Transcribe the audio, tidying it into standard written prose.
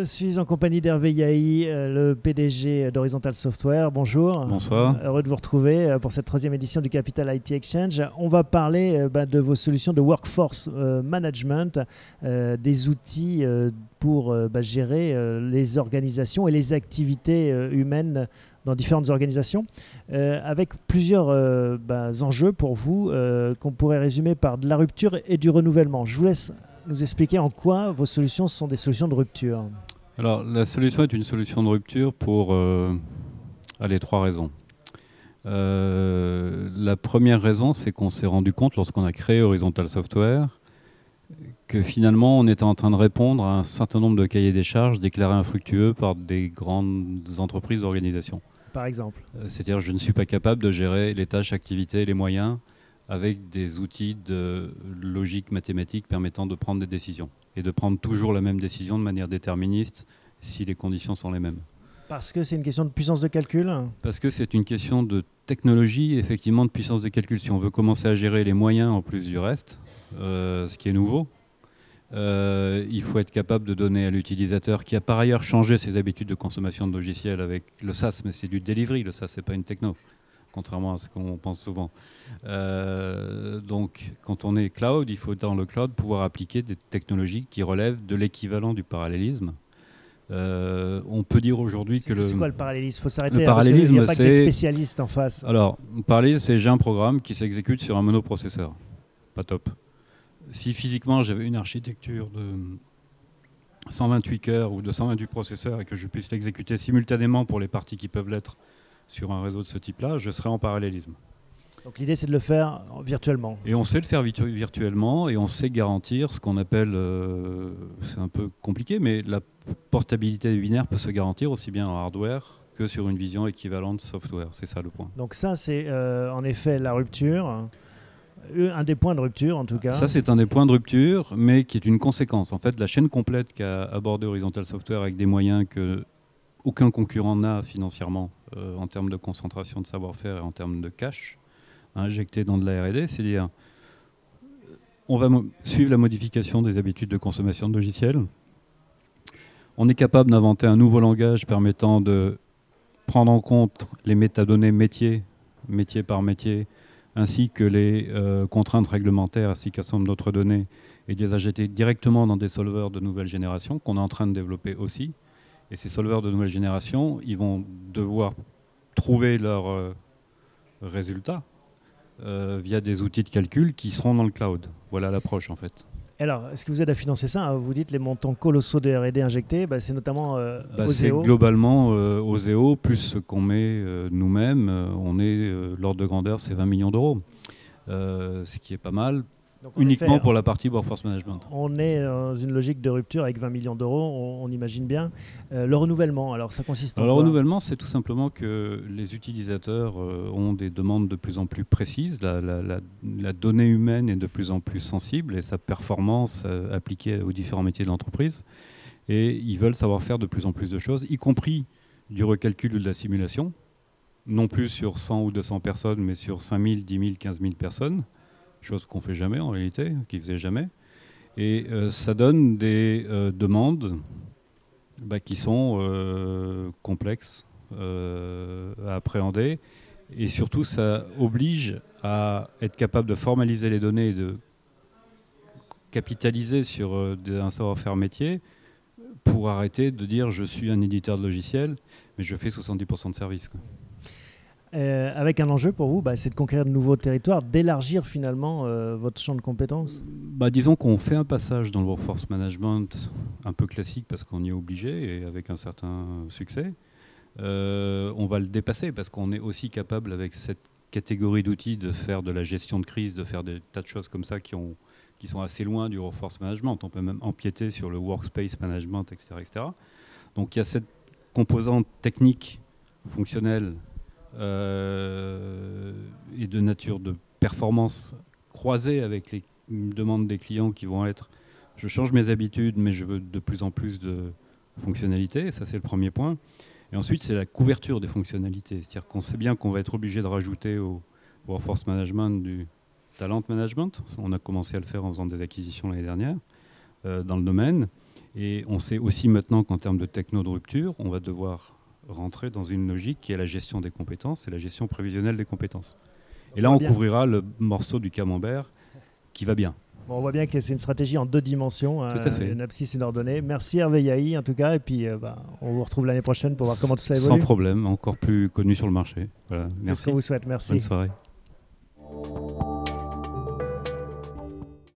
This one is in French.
Je suis en compagnie d'Hervé Yahi, le PDG d'Horizontal Software. Bonjour. Bonsoir. Heureux de vous retrouver pour cette troisième édition du Capital IT Exchange. On va parler de vos solutions de workforce management, des outils pour gérer les organisations et les activités humaines dans différentes organisations, avec plusieurs enjeux pour vous qu'on pourrait résumer par de la rupture et du renouvellement. Je vous laisse nous expliquer en quoi vos solutions sont des solutions de rupture. Alors, la solution est une solution de rupture pour trois raisons. La première raison, c'est qu'on s'est rendu compte, lorsqu'on a créé Horizontal Software, que finalement, on était en train de répondre à un certain nombre de cahiers des charges déclarés infructueux par des grandes entreprises d'organisation. Par exemple. C'est-à-dire, je ne suis pas capable de gérer les tâches, activités et les moyens avec des outils de logique mathématique permettant de prendre des décisions. Et de prendre toujours la même décision de manière déterministe si les conditions sont les mêmes. Parce que c'est une question de puissance de calcul ? Parce que c'est une question de technologie, effectivement, de puissance de calcul. Si on veut commencer à gérer les moyens en plus du reste, ce qui est nouveau, il faut être capable de donner à l'utilisateur, qui a par ailleurs changé ses habitudes de consommation de logiciels avec le SaaS, mais c'est du delivery, le SaaS, c'est pas une techno, contrairement à ce qu'on pense souvent. Donc, quand on est cloud, il faut dans le cloud pouvoir appliquer des technologies qui relèvent de l'équivalent du parallélisme. On peut dire aujourd'hui que c'est quoi le parallélisme ? Il faut s'arrêter. Le parallélisme, il n'y a pas que des spécialistes en face. Alors, le parallélisme, c'est j'ai un programme qui s'exécute sur un monoprocesseur. Pas top. Si physiquement j'avais une architecture de 128 cœurs ou de 128 processeurs et que je puisse l'exécuter simultanément pour les parties qui peuvent l'être sur un réseau de ce type-là, je serais en parallélisme. Donc l'idée, c'est de le faire virtuellement. Et on sait le faire virtuellement et on sait garantir ce qu'on appelle, c'est un peu compliqué, mais la portabilité binaire peut se garantir aussi bien en hardware que sur une vision équivalente software. C'est ça le point. Donc ça, c'est en effet la rupture. Un des points de rupture, en tout cas. Ça, c'est un des points de rupture, mais qui est une conséquence. En fait, la chaîne complète qu'a abordé Horizontal Software avec des moyens qu'aucun concurrent n'a financièrement en termes de concentration de savoir-faire et en termes de cash injecté dans de la R&D, c'est-à-dire on va suivre la modification des habitudes de consommation de logiciels. On est capable d'inventer un nouveau langage permettant de prendre en compte les métadonnées métier par métier, ainsi que les contraintes réglementaires, ainsi qu'un certain nombre d'autres données, et de les injecter directement dans des solvers de nouvelle génération qu'on est en train de développer aussi. Et ces solvers de nouvelle génération, ils vont devoir trouver leurs résultats via des outils de calcul qui seront dans le cloud. Voilà l'approche en fait. Alors, est-ce que vous aide à financer ça ? Vous dites les montants colossaux de R&D injectés, c'est notamment Oseo. C'est globalement Oseo, plus ce qu'on met nous-mêmes. On est, l'ordre de grandeur, c'est 20 millions d'euros. Ce qui est pas mal, donc, uniquement pour la partie Workforce Management. On est dans une logique de rupture avec 20 millions d'euros, on imagine bien. Le renouvellement, alors ça consiste en quoi ? Le renouvellement, c'est tout simplement que les utilisateurs ont des demandes de plus en plus précises. La donnée humaine est de plus en plus sensible et sa performance appliquée aux différents métiers de l'entreprise. Et ils veulent savoir faire de plus en plus de choses, y compris du recalcul ou de la simulation. Non plus sur 100 ou 200 personnes, mais sur 5 000, 10 000, 15 000 personnes. Chose qu'on ne fait jamais en réalité, qu'ils ne faisaient jamais. Et ça donne des demandes qui sont complexes à appréhender. Et surtout, ça oblige à être capable de formaliser les données et de capitaliser sur un savoir-faire métier pour arrêter de dire je suis un éditeur de logiciels, mais je fais 70% de services. Avec un enjeu pour vous, c'est de conquérir de nouveaux territoires, d'élargir finalement votre champ de compétences. Disons qu'on fait un passage dans le workforce management un peu classique parce qu'on y est obligé et avec un certain succès. On va le dépasser parce qu'on est aussi capable avec cette catégorie d'outils de faire de la gestion de crise, de faire des tas de choses comme ça qui sont assez loin du workforce management. On peut même empiéter sur le workspace management, etc., etc. Donc il y a cette composante technique, fonctionnelle, et de nature de performance croisée avec les demandes des clients qui vont être je change mes habitudes mais je veux de plus en plus de fonctionnalités, ça c'est le premier point. Et ensuite c'est la couverture des fonctionnalités, c'est-à-dire qu'on sait bien qu'on va être obligé de rajouter au workforce management du talent management. On a commencé à le faire en faisant des acquisitions l'année dernière dans le domaine. Et on sait aussi maintenant qu'en termes de techno de rupture, on va devoir rentrer dans une logique qui est la gestion des compétences et la gestion prévisionnelle des compétences. Et là, on couvrira le morceau du camembert qui va bien. Bon, on voit bien que c'est une stratégie en 2 dimensions, Tout à fait. une abscisse, une ordonnée. Merci Hervé Yahi en tout cas, et puis on vous retrouve l'année prochaine pour voir comment tout ça évolue. Sans problème, encore plus connu sur le marché. Voilà. Merci. C'est ce qu'on vous souhaite, merci. Bonne soirée.